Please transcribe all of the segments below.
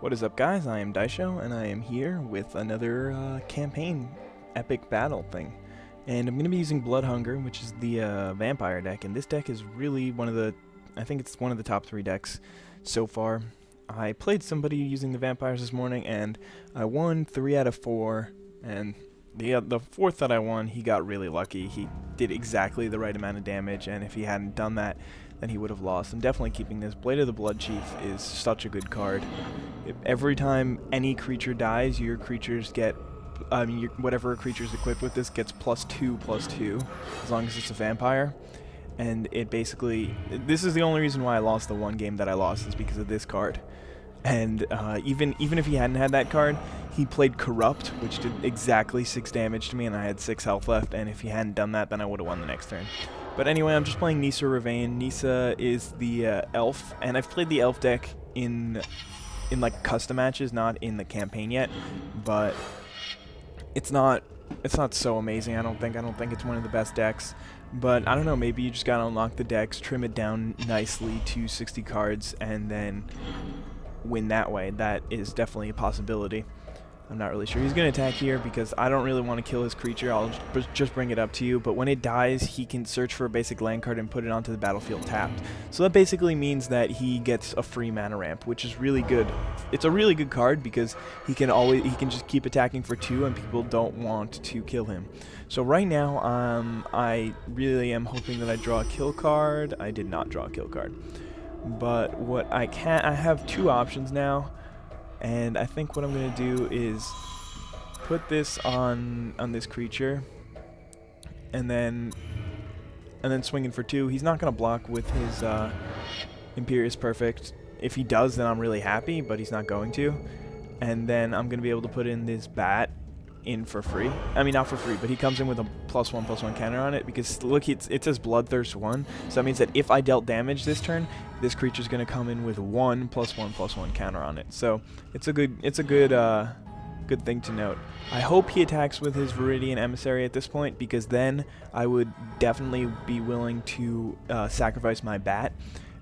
What is up, guys? I am Daisho, and I am here with another campaign epic battle thing. And I'm going to be using Blood Hunger, which is the vampire deck, and this deck is really I think it's one of the top 3 decks so far. I played somebody using the vampires this morning, and I won 3 out of 4, and the fourth that I won, he got really lucky. He did exactly the right amount of damage, and if he hadn't done that, then he would have lost. I'm definitely keeping this. Blade of the Blood Chief is such a good card. Every time any creature dies, your creatures get, whatever a creature's equipped with this gets +2/+2, as long as it's a vampire. And it basically, this is the only reason why I lost the one game that I lost, is because of this card. And even if he hadn't had that card, he played Corrupt, which did exactly 6 damage to me, and I had 6 health left, and if he hadn't done that, then I would have won the next turn. But anyway, I'm just playing Nissa Ravane. Nissa is the elf, and I've played the elf deck in like custom matches, not in the campaign yet, but it's not so amazing. I don't think it's one of the best decks, but I don't know, maybe you just gotta unlock the decks, trim it down nicely to 60 cards, and then win that way. That is definitely a possibility. I'm not really sure. He's going to attack here because I don't really want to kill his creature. I'll just bring it up to you. But when it dies, he can search for a basic land card and put it onto the battlefield tapped. So that basically means that he gets a free mana ramp, which is really good. It's a really good card because he can just keep attacking for 2 and people don't want to kill him. So right now, I really am hoping that I draw a kill card. I did not draw a kill card. But what I have 2 options now. And I think what I'm going to do is put this on this creature, and then swing in for 2. He's not going to block with his Imperious Perfect. If he does, then I'm really happy, but he's not going to. And then I'm going to be able to put in this bat in for free. I mean, not for free, but he comes in with a +1/+1 counter on it, because look, it says Bloodthirst 1, so that means that if I dealt damage this turn, this creature's going to come in with 1 +1/+1 counter on it. So it's a good thing to note. I hope he attacks with his Viridian Emissary at this point, because then I would definitely be willing to sacrifice my bat,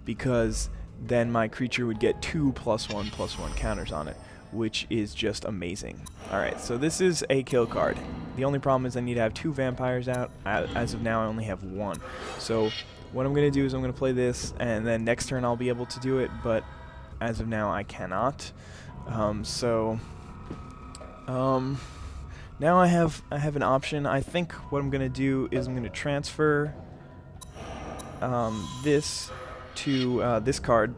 because then my creature would get 2 +1/+1 counters on it, which is just amazing. Alright, so this is a kill card. The only problem is I need to have 2 vampires out. As of now, I only have 1. So what I'm going to do is I'm going to play this, and then next turn I'll be able to do it, but as of now I cannot. Now I have an option. I think what I'm going to do is I'm going to transfer this to this card,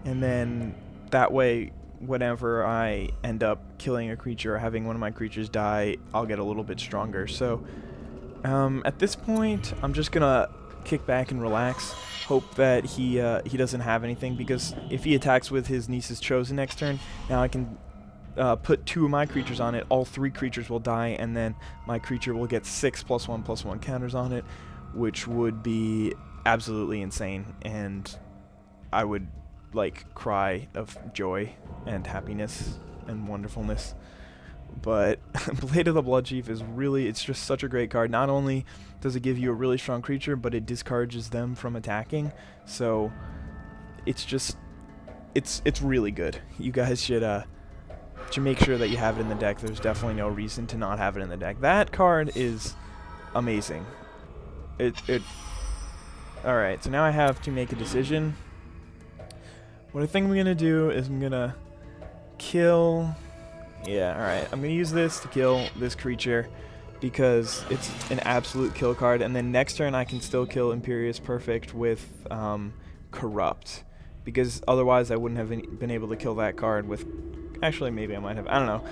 and then that way, whenever I end up killing a creature or having one of my creatures die, I'll get a little bit stronger. So at this point, I'm just gonna kick back and relax, hope that he doesn't have anything, because if he attacks with his Nissa's Chosen next turn, now I can put 2 of my creatures on it. All 3 creatures will die, and then my creature will get 6 +1/+1 counters on it, which would be absolutely insane, and I would cry of joy and happiness and wonderfulness. But Blade of the Blood Chief is really, it's just such a great card. Not only does it give you a really strong creature, but it discourages them from attacking. So it's just, it's really good. You guys should make sure that you have it in the deck. There's definitely no reason to not have it in the deck. That card is amazing. Alright, so now I have to make a decision. What I think I'm going to do is I'm going to kill... Yeah, alright. I'm going to use this to kill this creature because it's an absolute kill card. And then next turn I can still kill Imperious Perfect with Corrupt, because otherwise I wouldn't have been able to kill that card with... Actually, maybe I might have. I don't know.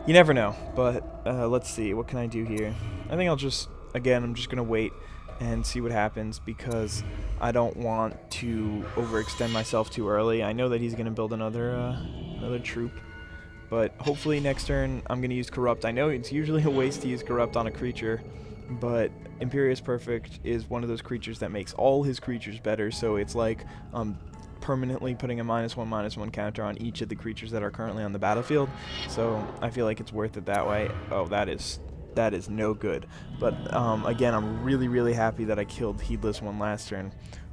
You never know. But let's see. What can I do here? I think I'll just... Again, I'm just going to wait and see what happens, because I don't want to overextend myself too early. I know that he's going to build another troop, but hopefully next turn I'm going to use Corrupt. I know it's usually a waste to use Corrupt on a creature, but Imperious Perfect is one of those creatures that makes all his creatures better, so it's like permanently putting a -1/-1 counter on each of the creatures that are currently on the battlefield, so I feel like it's worth it that way. Oh, that is no good. But again, I'm really happy that I killed Heedless One last turn,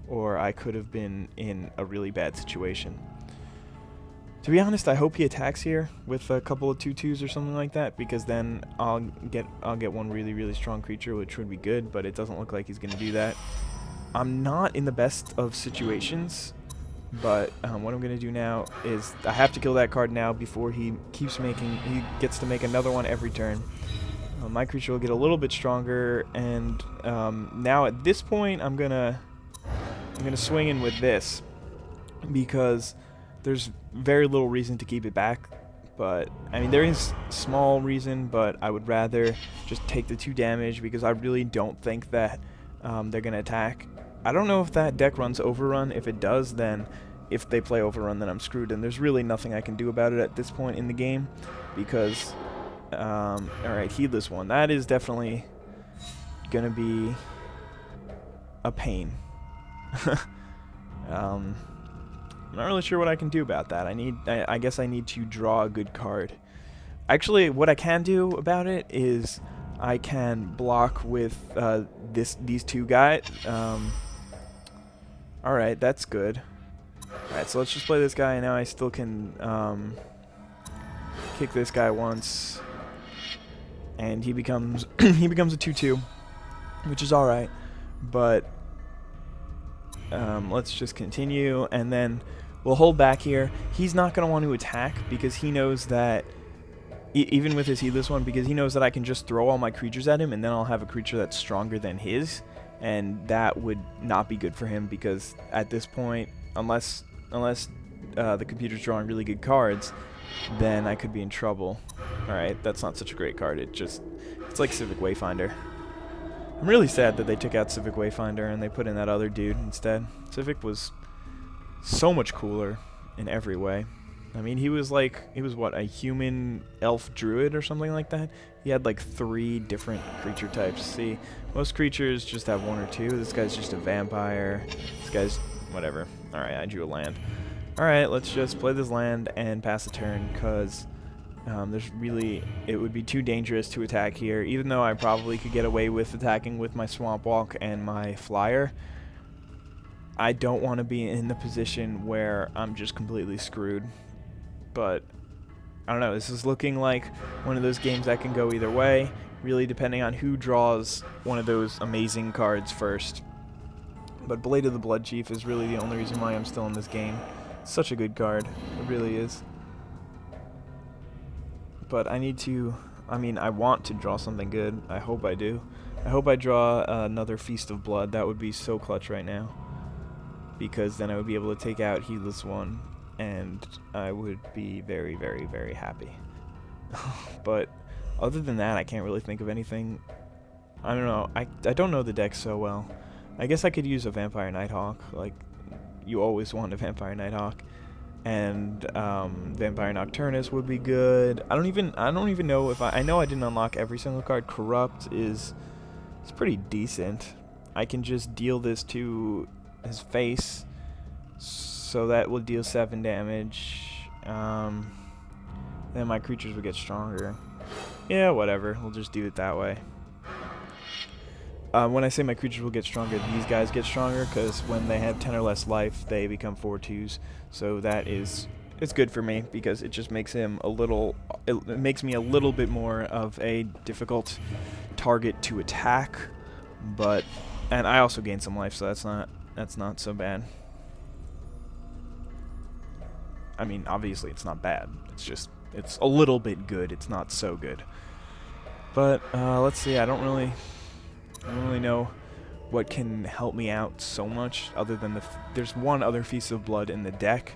or I could have been in a really bad situation. To be honest, I hope he attacks here with a couple of 2/2s or something like that, because then I'll get one really strong creature, which would be good, but it doesn't look like he's going to do that. I'm not in the best of situations, but what I'm going to do now is I have to kill that card now before he gets to make another one every turn. My creature will get a little bit stronger, and now at this point I'm gonna swing in with this, because there's very little reason to keep it back. But I mean, there is small reason, but I would rather just take the 2 damage, because I really don't think that they're gonna attack. I don't know if that deck runs Overrun. If it does, then if they play Overrun, then I'm screwed, and there's really nothing I can do about it at this point in the game, because alright, Heedless One. That is definitely gonna be a pain. I'm not really sure what I can do about that. I guess I need to draw a good card. Actually, what I can do about it is I can block with these 2 guys. Alright, that's good. Alright, so let's just play this guy, and now I still can kick this guy once, and he becomes he becomes a 2/2, which is alright. But let's just continue, and then we'll hold back here. He's not going to want to attack, because he knows that, even with his Heedless One, because he knows that I can just throw all my creatures at him, and then I'll have a creature that's stronger than his, and that would not be good for him, because at this point, unless the computer's drawing really good cards, then I could be in trouble. Alright, that's not such a great card. It's like Civic Wayfinder. I'm really sad that they took out Civic Wayfinder and they put in that other dude instead. Civic was so much cooler in every way. I mean, he was what, a human elf druid or something like that? He had like 3 different creature types. See, most creatures just have 1 or 2. This guy's just a vampire. This guy's whatever. Alright, I drew a land. Alright, let's just play this land and pass the turn, because it would be too dangerous to attack here. Even though I probably could get away with attacking with my Swamp Walk and my Flyer, I don't want to be in the position where I'm just completely screwed. But I don't know, this is looking like one of those games that can go either way, really depending on who draws one of those amazing cards first. But Blade of the Blood Chief is really the only reason why I'm still in this game. It's such a good card, it really is. But I want to draw something good. I hope I do. I hope I draw another Feast of Blood. That would be so clutch right now, because then I would be able to take out Heedless One, and I would be very happy. But other than that, I can't really think of anything. I don't know. I don't know the deck so well. I guess I could use a Vampire Nighthawk. Like, you always want a Vampire Nighthawk. And Vampire Nocturnus would be good. I don't even know if I know I didn't unlock every single card. Corrupt it's pretty decent. I can just deal this to his face, so that will deal 7 damage. Then my creatures would get stronger. Yeah, whatever. We'll just do it that way. When I say my creatures will get stronger, these guys get stronger, because when they have 10 or less life, they become 4/2s. So it's good for me, because it just makes him it makes me a little bit more of a difficult target to attack. And I also gain some life, so that's not so bad. I mean, obviously it's not bad. It's a little bit good. It's not so good. But let's see. I don't really know what can help me out so much, other than there's one other Feast of Blood in the deck,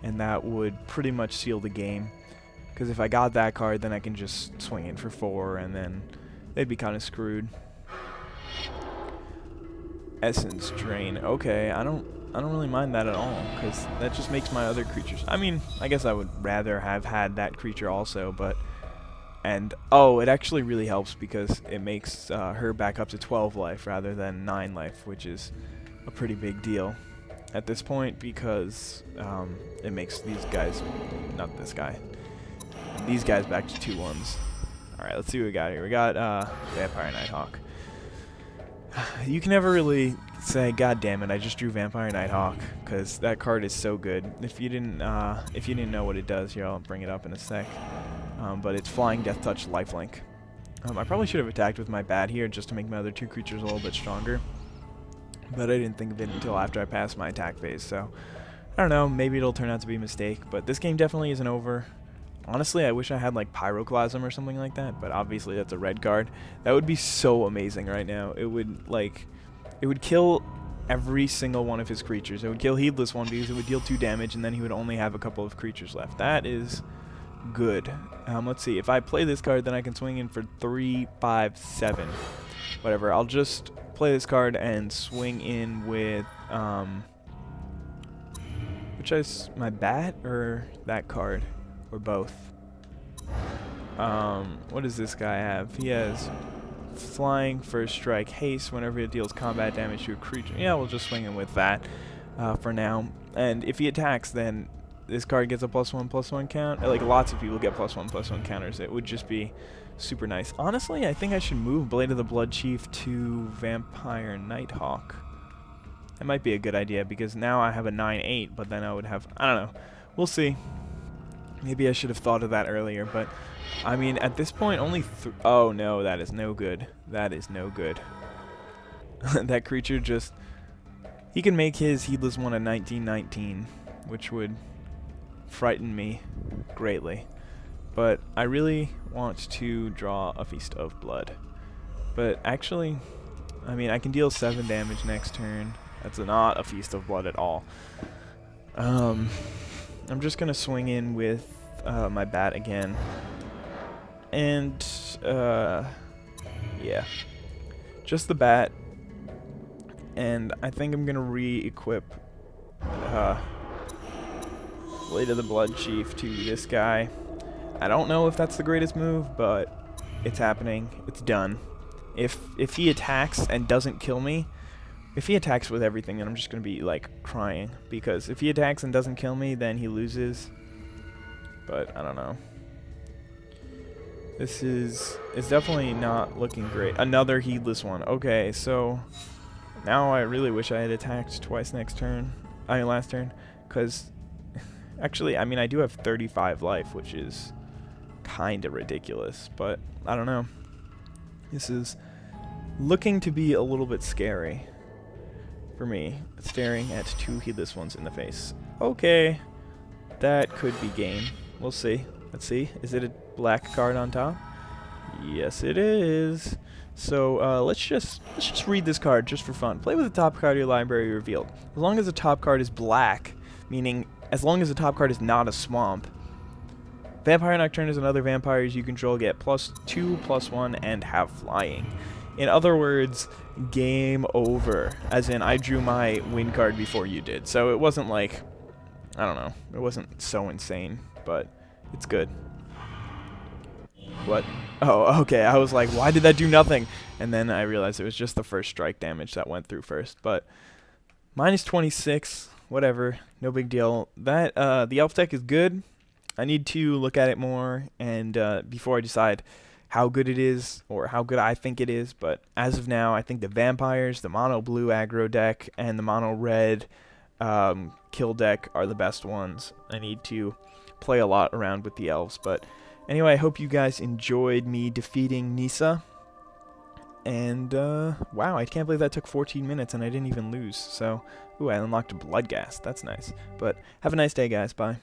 and that would pretty much seal the game. Because if I got that card, then I can just swing in for 4, and then they'd be kind of screwed. Essence Drain. Okay, I don't really mind that at all, because that just makes my other creatures. I mean, I guess I would rather have had that creature also, but. And, oh, it actually really helps, because it makes her back up to 12 life rather than 9 life, which is a pretty big deal at this point, because it makes these guys, not this guy, these guys back to 2/1s. Alright, let's see what we got here. We got Vampire Nighthawk. You can never really say, God damn it, I just drew Vampire Nighthawk, because that card is so good. If you didn't know what it does, here, I'll bring it up in a sec. But it's Flying Death Touch Lifelink. I probably should have attacked with my bat here just to make my other two creatures a little bit stronger. But I didn't think of it until after I passed my attack phase, so I don't know, maybe it'll turn out to be a mistake. But this game definitely isn't over. Honestly, I wish I had like Pyroclasm or something like that, but obviously that's a red card. That would be so amazing right now. It would kill every single one of his creatures. It would kill Heedless One because it would deal 2 damage, and then he would only have a couple of creatures left. That is good. Let's see. If I play this card, then I can swing in for 3, 5, 7. Whatever. I'll just play this card and swing in with my bat or that card or both. What does this guy have? He has Flying, First Strike, Haste whenever it deals combat damage to a creature. Yeah, we'll just swing in with that for now. And if he attacks, then this card gets a +1/+1 count. Like, lots of people get +1/+1 counters. It would just be super nice. Honestly, I think I should move Blade of the Blood Chief to Vampire Nighthawk. That might be a good idea, because now I have a 9/8, but then I would have... I don't know. We'll see. Maybe I should have thought of that earlier, but... I mean, at this point, only... Oh, no, that is no good. That is no good. That creature just... He can make his Heedless One a 19/19, which would frighten me greatly. But I really want to draw a Feast of Blood. But actually, I mean, I can deal 7 damage next turn. That's not a Feast of Blood at all. I'm just going to swing in with my bat again. And, yeah. Just the bat. And I think I'm going to re-equip Blade of the Blood Chief to this guy. I don't know if that's the greatest move, but it's happening. It's done. If he attacks and doesn't kill me, if he attacks with everything, then I'm just going to be, like, crying. Because if he attacks and doesn't kill me, then he loses. But, I don't know. It's definitely not looking great. Another Heedless One. Okay, so now I really wish I had attacked twice last turn. Because, actually, I mean, I do have 35 life, which is kind of ridiculous. But, I don't know. This is looking to be a little bit scary for me, staring at 2 Heedless Ones in the face. Okay, that could be game. We'll see. Let's see. Is it a black card on top? Yes, it is. So let's just read this card just for fun. Play with the top card of your library revealed. As long as the top card is black, meaning as long as the top card is not a swamp, Vampire Nocturnus and other vampires you control get +2, +1, and have flying. In other words, game over. As in, I drew my win card before you did. So it wasn't like, I don't know, it wasn't so insane, but it's good. What? Oh, okay, I was like, why did that do nothing? And then I realized it was just the first strike damage that went through first. But -26, whatever, no big deal. That the elf deck is good. I need to look at it more and before I decide how good it is or how good I think it is. But as of now, I think the vampires, the mono blue aggro deck, and the mono red kill deck are the best ones. I need to play a lot around with the elves. But anyway, I hope you guys enjoyed me defeating Nissa. And wow, I can't believe that took 14 minutes and I didn't even lose. So, ooh, I unlocked Bloodghast. That's nice. But have a nice day, guys. Bye.